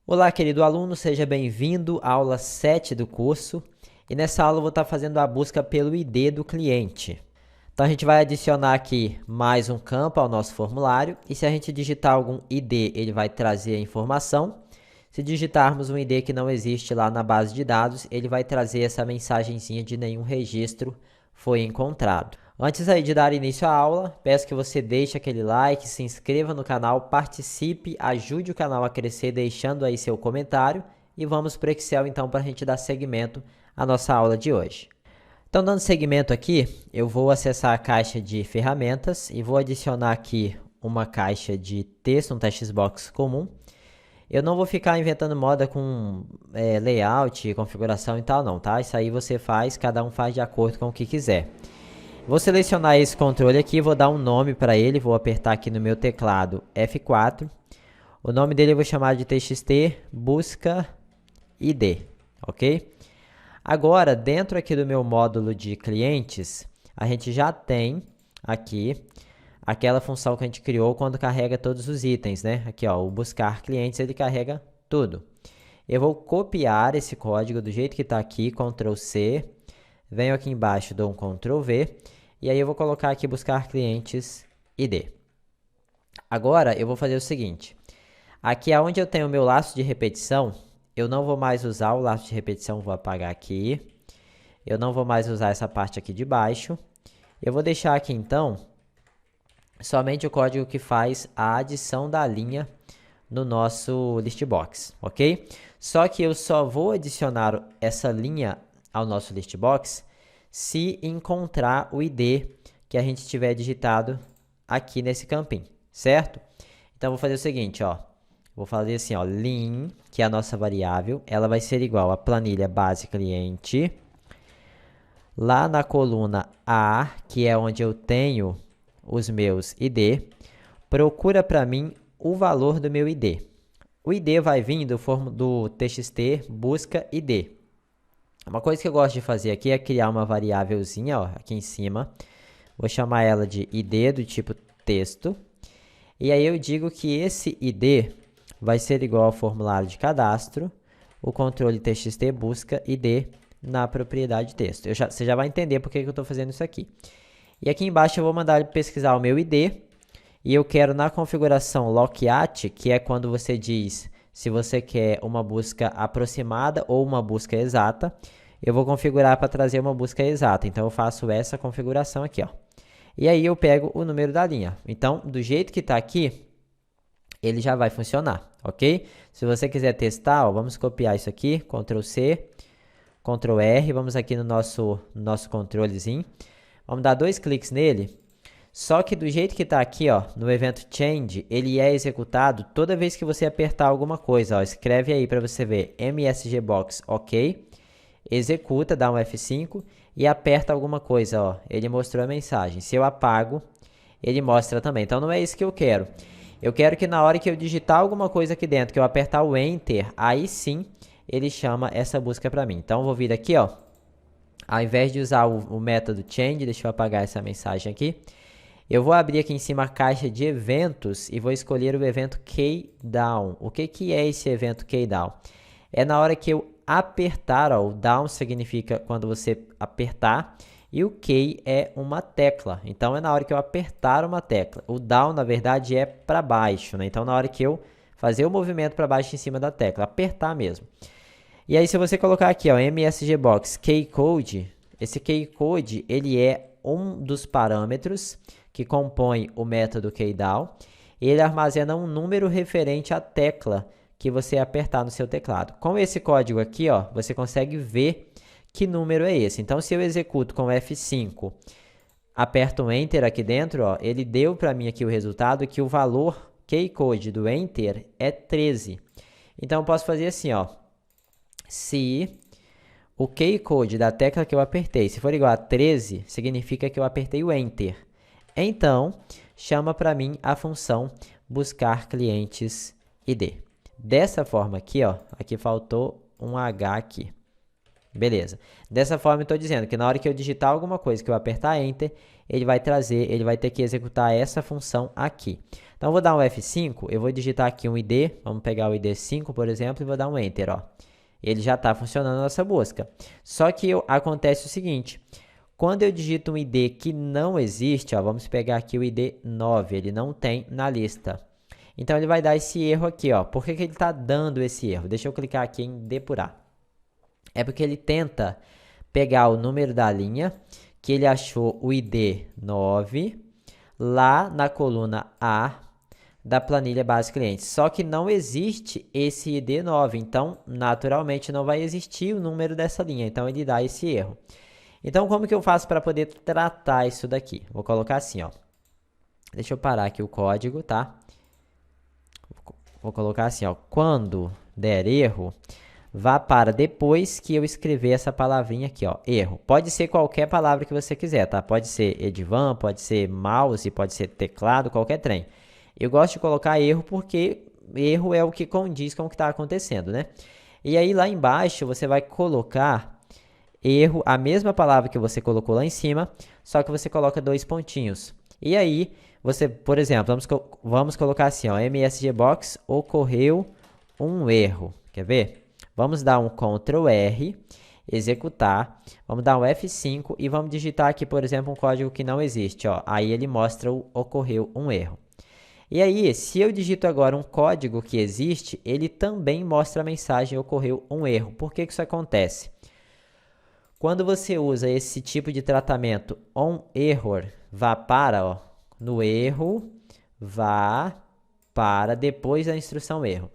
Olá, querido aluno, seja bem-vindo à aula 7 do curso. E nessa aula eu vou estar fazendo a busca pelo ID do cliente. Então a gente vai adicionar aqui mais um campo ao nosso formulário e se a gente digitar algum ID, ele vai trazer a informação. Se digitarmos um ID que não existe lá na base de dados, ele vai trazer essa mensagenzinha de nenhum registro foi encontrado. Antes aí de dar início à aula, peço que você deixe aquele like, se inscreva no canal, participe, ajude o canal a crescer deixando aí seu comentário e vamos para o Excel então para a gente dar seguimento à nossa aula de hoje. Então, dando seguimento aqui, eu vou acessar a caixa de ferramentas e vou adicionar aqui uma caixa de texto, um textbox comum. Eu não vou ficar inventando moda com layout, configuração e tal não, tá? Isso aí você faz, cada um faz de acordo com o que quiser. Vou selecionar esse controle aqui, vou dar um nome para ele, vou apertar aqui no meu teclado F4. O nome dele eu vou chamar de TXT busca ID, ok? Agora, dentro aqui do meu módulo de clientes, a gente já tem aqui aquela função que a gente criou quando carrega todos os itens, né? Aqui, ó, o buscar clientes, ele carrega tudo. Eu vou copiar esse código do jeito que está aqui, Ctrl C, venho aqui embaixo, dou um Ctrl V, e aí eu vou colocar aqui buscar clientes ID. Agora, eu vou fazer o seguinte, aqui onde eu tenho o meu laço de repetição, eu não vou mais usar o laço de repetição, vou apagar aqui. Eu não vou mais usar essa parte aqui de baixo. Eu vou deixar aqui, então, somente o código que faz a adição da linha no nosso listbox, ok? Só que eu só vou adicionar essa linha ao nosso listbox se encontrar o ID que a gente tiver digitado aqui nesse campinho, certo? Então, vou fazer o seguinte, ó. Vou fazer assim, ó, lim, que é a nossa variável, ela vai ser igual a planilha base cliente. Lá na coluna A, que é onde eu tenho os meus ID, procura para mim o valor do meu ID. O ID vai vir do TXT busca ID. Uma coisa que eu gosto de fazer aqui é criar uma variávelzinha, ó, aqui em cima. Vou chamar ela de ID do tipo texto. E aí eu digo que esse ID vai ser igual ao formulário de cadastro, o controle TXT busca ID na propriedade texto. Você já vai entender por que eu estou fazendo isso aqui. E aqui embaixo eu vou mandar ele pesquisar o meu ID, e eu quero na configuração locat, que é quando você diz se você quer uma busca aproximada ou uma busca exata, eu vou configurar para trazer uma busca exata. Então eu faço essa configuração aqui, ó. E aí eu pego o número da linha. Então, do jeito que está aqui, ele já vai funcionar, ok? Se você quiser testar, ó, vamos copiar isso aqui, Ctrl C, Ctrl R, vamos aqui no nosso controlezinho, vamos dar 2 cliques nele, só que do jeito que está aqui, ó, no evento change, ele é executado toda vez que você apertar alguma coisa, ó, escreve aí para você ver, msgbox, ok, executa, dá um F5 e aperta alguma coisa, ó, ele mostrou a mensagem, se eu apago, ele mostra também, então não é isso que eu quero. Eu quero que na hora que eu digitar alguma coisa aqui dentro, que eu apertar o Enter, aí sim ele chama essa busca para mim. Então, eu vou vir aqui, ó, ao invés de usar o método change, deixa eu apagar essa mensagem aqui, eu vou abrir aqui em cima a caixa de eventos e vou escolher o evento keydown. O que é esse evento keydown? É na hora que eu apertar, ó, o down significa quando você apertar, e o key é uma tecla, então é na hora que eu apertar uma tecla. O down, na verdade, é para baixo, né? Então, na hora que eu fazer o movimento para baixo em cima da tecla, apertar mesmo. E aí, se você colocar aqui, ó, msgbox keycode, esse keycode, ele é um dos parâmetros que compõe o método keydown. Ele armazena um número referente à tecla que você apertar no seu teclado. Com esse código aqui, ó, você consegue ver que número é esse. Então, se eu executo com F5, aperto um Enter aqui dentro, ó, ele deu para mim aqui o resultado que o valor keycode do Enter é 13. Então, eu posso fazer assim, ó, se o keycode da tecla que eu apertei, se for igual a 13, significa que eu apertei o Enter. Então, chama para mim a função buscar clientes ID. Dessa forma aqui, ó, aqui faltou um H aqui. Beleza. Dessa forma, eu estou dizendo que na hora que eu digitar alguma coisa, que eu apertar Enter, ele vai ter que executar essa função aqui. Então, eu vou dar um F5, eu vou digitar aqui um ID, vamos pegar o ID 5, por exemplo, e vou dar um Enter, ó. Ele já está funcionando a nossa busca. Só que acontece o seguinte, quando eu digito um ID que não existe, ó, vamos pegar aqui o ID 9, ele não tem na lista. Então, ele vai dar esse erro aqui, ó. Por que ele está dando esse erro? Deixa eu clicar aqui em depurar. É porque ele tenta pegar o número da linha, que ele achou o ID 9, lá na coluna A da planilha base cliente. Só que não existe esse ID 9, então, naturalmente, não vai existir o número dessa linha. Então, ele dá esse erro. Então, como que eu faço para poder tratar isso daqui? Vou colocar assim, ó. Deixa eu parar aqui o código, tá? Vou colocar assim, ó. Quando der erro, vá para depois que eu escrever essa palavrinha aqui, ó. Erro. Pode ser qualquer palavra que você quiser, tá? Pode ser Edvan, pode ser mouse, pode ser teclado, qualquer trem. Eu gosto de colocar erro porque erro é o que condiz com o que está acontecendo, né? E aí lá embaixo você vai colocar erro, a mesma palavra que você colocou lá em cima, só que você coloca 2 pontinhos. E aí, você, por exemplo, vamos colocar assim, ó, MSGBox, ocorreu um erro. Quer ver? Vamos dar um Ctrl R, executar, vamos dar um F5 e vamos digitar aqui, por exemplo, um código que não existe, ó. Aí ele mostra o ocorreu um erro. E aí, se eu digito agora um código que existe, ele também mostra a mensagem ocorreu um erro. Por que isso acontece? Quando você usa esse tipo de tratamento on error, vá para, ó, no erro, vá para depois da instrução erro.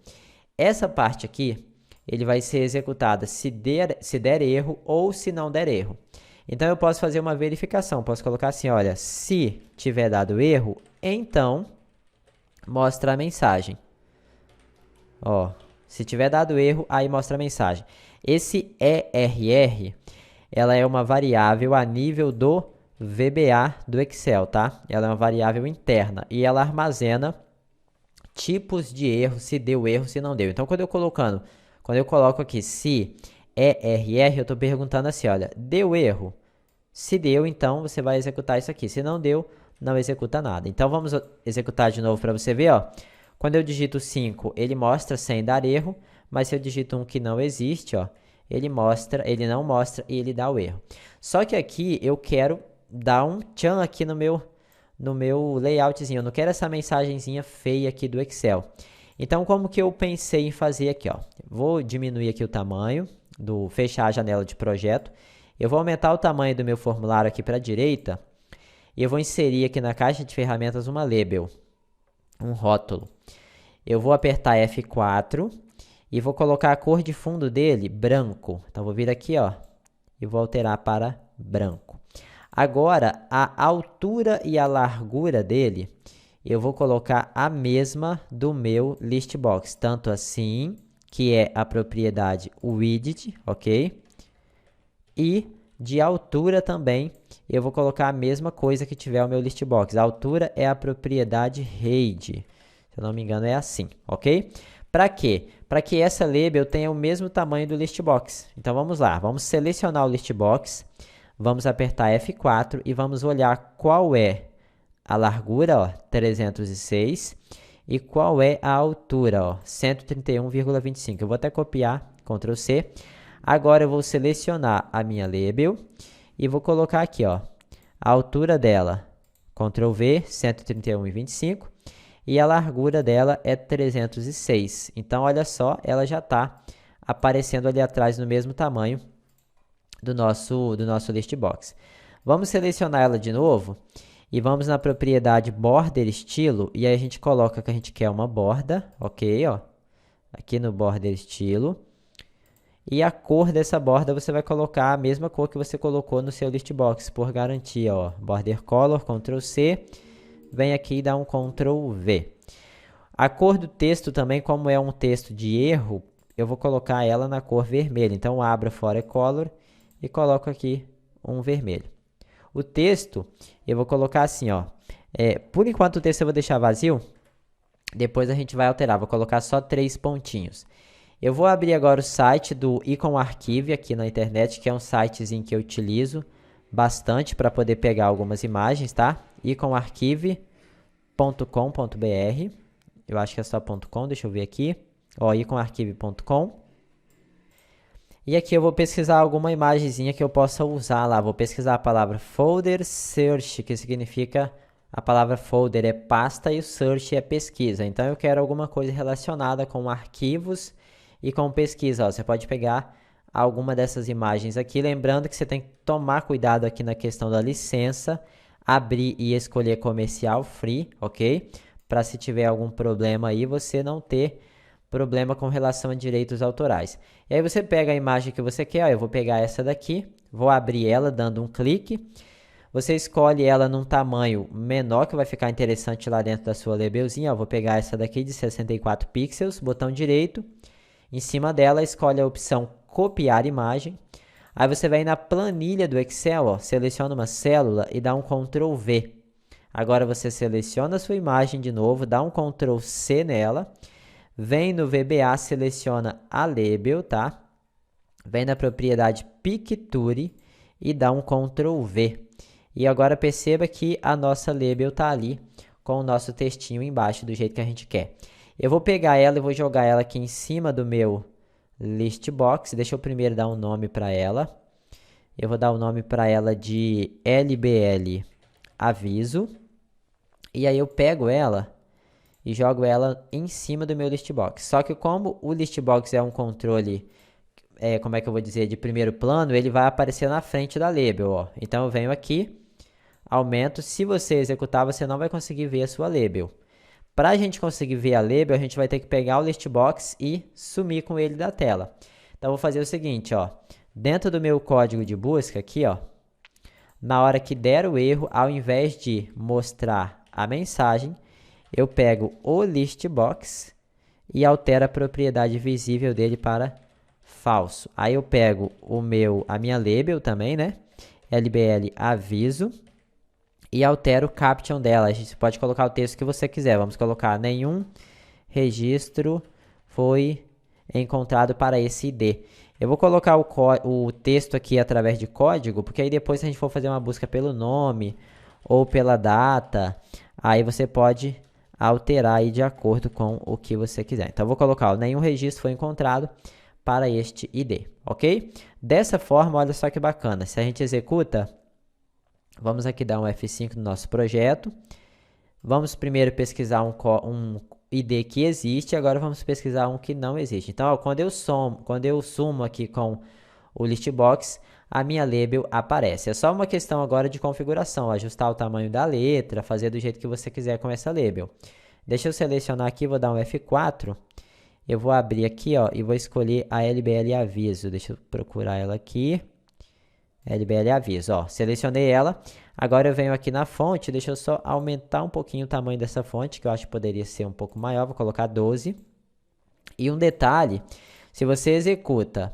Essa parte aqui, ele vai ser executada se der erro ou se não der erro. Então, eu posso fazer uma verificação. Posso colocar assim, olha, se tiver dado erro, então mostra a mensagem. Ó, se tiver dado erro, aí mostra a mensagem. Esse ERR, ela é uma variável a nível do VBA do Excel, tá? Ela é uma variável interna e ela armazena tipos de erro, se deu erro, se não deu. Então, quando eu coloco aqui se ERR, eu estou perguntando assim, olha, deu erro? Se deu, então você vai executar isso aqui. Se não deu, não executa nada. Então, vamos executar de novo para você ver, ó. Quando eu digito 5, ele mostra sem dar erro, mas se eu digito um que não existe, ó, ele não mostra e ele dá o erro. Só que aqui eu quero dar um tchan aqui no meu layoutzinho. Eu não quero essa mensagenzinha feia aqui do Excel. Então, como que eu pensei em fazer aqui, ó? Vou diminuir aqui o tamanho, fechar a janela de projeto. Eu vou aumentar o tamanho do meu formulário aqui para a direita. E eu vou inserir aqui na caixa de ferramentas uma label, um rótulo. Eu vou apertar F4 e vou colocar a cor de fundo dele branco. Então, vou vir aqui, ó, e vou alterar para branco. Agora, a altura e a largura dele, eu vou colocar a mesma do meu list box. Tanto assim, que é a propriedade widget, ok? E de altura também, eu vou colocar a mesma coisa que tiver o meu list box. A altura é a propriedade height. Se eu não me engano, é assim, ok? Para quê? Para que essa label tenha o mesmo tamanho do list box. Então, vamos lá. Vamos selecionar o list box. Vamos apertar F4 e vamos olhar qual é a largura, ó, 306. E qual é a altura, ó, 131,25. Eu vou até copiar, Ctrl C. Agora, eu vou selecionar a minha label e vou colocar aqui, ó, a altura dela, Ctrl V, 131,25. E a largura dela é 306. Então, olha só, ela já está aparecendo ali atrás no mesmo tamanho do nosso list box. Vamos selecionar ela de novo e vamos na propriedade border estilo e aí a gente coloca que a gente quer uma borda, ok, ó, aqui no border estilo. E a cor dessa borda você vai colocar a mesma cor que você colocou no seu list box por garantia, ó, border color, Ctrl C. Vem aqui e dá um Ctrl V. A cor do texto também, como é um texto de erro, eu vou colocar ela na cor vermelha. Então, abro fora color e coloco aqui um vermelho. O texto, eu vou colocar assim, ó. Por enquanto o texto eu vou deixar vazio. Depois a gente vai alterar, vou colocar só 3 pontinhos. Eu vou abrir agora o site do Icon Archive aqui na internet, que é um sitezinho que eu utilizo bastante para poder pegar algumas imagens, tá? iconarchive.com. .com.br. Eu acho que é só .com, deixa eu ver aqui. Ó, iconarchive.com. E aqui eu vou pesquisar alguma imagenzinha que eu possa usar lá. Vou pesquisar a palavra folder search, que significa a palavra folder é pasta e o search é pesquisa. Então eu quero alguma coisa relacionada com arquivos e com pesquisa. Ó, você pode pegar alguma dessas imagens aqui. Lembrando que você tem que tomar cuidado aqui na questão da licença. Abrir e escolher comercial free, ok? Para se tiver algum problema aí, você não ter problema com relação a direitos autorais. E aí você pega a imagem que você quer, ó, eu vou pegar essa daqui, vou abrir ela dando um clique. Você escolhe ela num tamanho menor, que vai ficar interessante lá dentro da sua labelzinha. Ó, vou pegar essa daqui de 64 pixels, botão direito. Em cima dela, escolhe a opção copiar imagem. Aí você vai na planilha do Excel, ó, seleciona uma célula e dá um Ctrl V. Agora você seleciona a sua imagem de novo, dá um Ctrl C nela. Vem no VBA, seleciona a label, tá? Vem na propriedade Picture e dá um Ctrl V. E agora perceba que a nossa label tá ali com o nosso textinho embaixo do jeito que a gente quer. Eu vou pegar ela e vou jogar ela aqui em cima do meu list box. Deixa eu primeiro dar um nome para ela. Eu vou dar o nome para ela de LBL aviso. E aí eu pego ela e jogo ela em cima do meu list box. Só que como o list box é um controle, como é que eu vou dizer, de primeiro plano, ele vai aparecer na frente da label, ó. Então eu venho aqui, aumento. Se você executar, você não vai conseguir ver a sua label. Para a gente conseguir ver a label, a gente vai ter que pegar o list box e sumir com ele da tela. Então eu vou fazer o seguinte, ó. Dentro do meu código de busca aqui, ó, na hora que der o erro, ao invés de mostrar a mensagem, eu pego o list box e altero a propriedade visível dele para falso. Aí eu pego a minha label também, né? LBL aviso e altero o caption dela. A gente pode colocar o texto que você quiser. Vamos colocar nenhum registro foi encontrado para esse ID. Eu vou colocar o texto aqui através de código, porque aí depois se a gente for fazer uma busca pelo nome ou pela data, aí você pode alterar aí de acordo com o que você quiser. Então, eu vou colocar, nenhum registro foi encontrado para este ID, ok? Dessa forma, olha só que bacana. Se a gente executa, vamos aqui dar um F5 no nosso projeto. Vamos primeiro pesquisar um ID que existe, agora vamos pesquisar um que não existe. Então, ó, quando eu sumo aqui com o listbox, a minha label aparece. É só uma questão agora de configuração, ajustar o tamanho da letra, fazer do jeito que você quiser com essa label. Deixa eu selecionar aqui, vou dar um F4. Eu vou abrir aqui, ó, e vou escolher a LBL aviso. Deixa eu procurar ela aqui. LBL aviso, ó, selecionei ela. Agora eu venho aqui na fonte, deixa eu só aumentar um pouquinho o tamanho dessa fonte, que eu acho que poderia ser um pouco maior, vou colocar 12. E um detalhe, se você executa,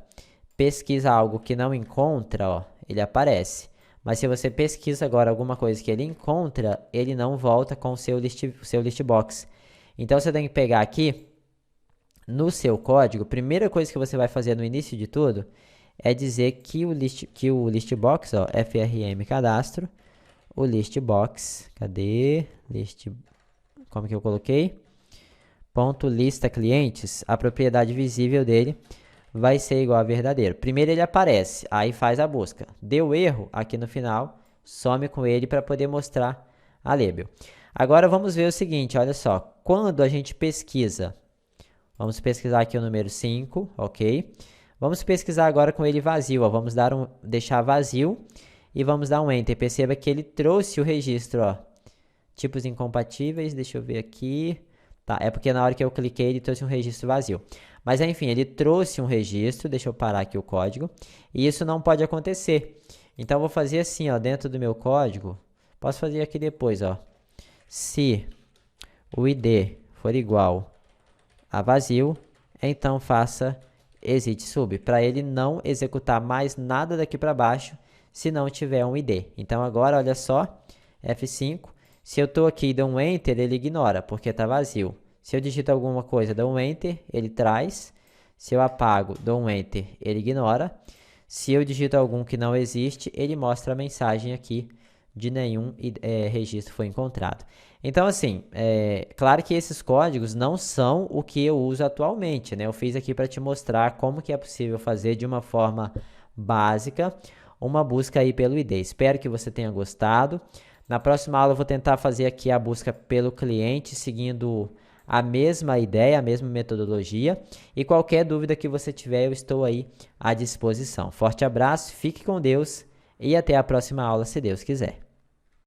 pesquisa algo que não encontra, ó, ele aparece. Mas se você pesquisa agora alguma coisa que ele encontra, ele não volta com o seu listbox. Então você tem que pegar aqui, no seu código, a primeira coisa que você vai fazer no início de tudo, é dizer que o listbox, ó, frm cadastro, o listbox, cadê? Como que eu coloquei? Ponto lista clientes, a propriedade visível dele vai ser igual a verdadeiro. Primeiro ele aparece, aí faz a busca. Deu erro, aqui no final, some com ele para poder mostrar a label. Agora vamos ver o seguinte, olha só. Quando a gente pesquisa, vamos pesquisar aqui o número 5, ok? Vamos pesquisar agora com ele vazio, ó. Vamos deixar vazio e vamos dar um Enter. Perceba que ele trouxe o registro, ó. Tipos incompatíveis, deixa eu ver aqui. Tá, é porque na hora que eu cliquei ele trouxe um registro vazio. Mas enfim, ele trouxe um registro, deixa eu parar aqui o código. E isso não pode acontecer. Então eu vou fazer assim, ó, dentro do meu código. Posso fazer aqui depois, ó. Se o ID for igual a vazio, então faça exit sub, para ele não executar mais nada daqui para baixo se não tiver um ID. Então agora, olha só, F5, se eu estou aqui e dou um Enter, ele ignora, porque está vazio. Se eu digito alguma coisa, dou um Enter, ele traz. Se eu apago, dou um Enter, ele ignora. Se eu digito algum que não existe, ele mostra a mensagem aqui de nenhum registro foi encontrado. Então, assim, claro que esses códigos não são o que eu uso atualmente, né? Eu fiz aqui para te mostrar como que é possível fazer de uma forma básica uma busca aí pelo ID. Espero que você tenha gostado. Na próxima aula eu vou tentar fazer aqui a busca pelo cliente, seguindo a mesma ideia, a mesma metodologia. E qualquer dúvida que você tiver, eu estou aí à disposição. Forte abraço, fique com Deus e até a próxima aula, se Deus quiser.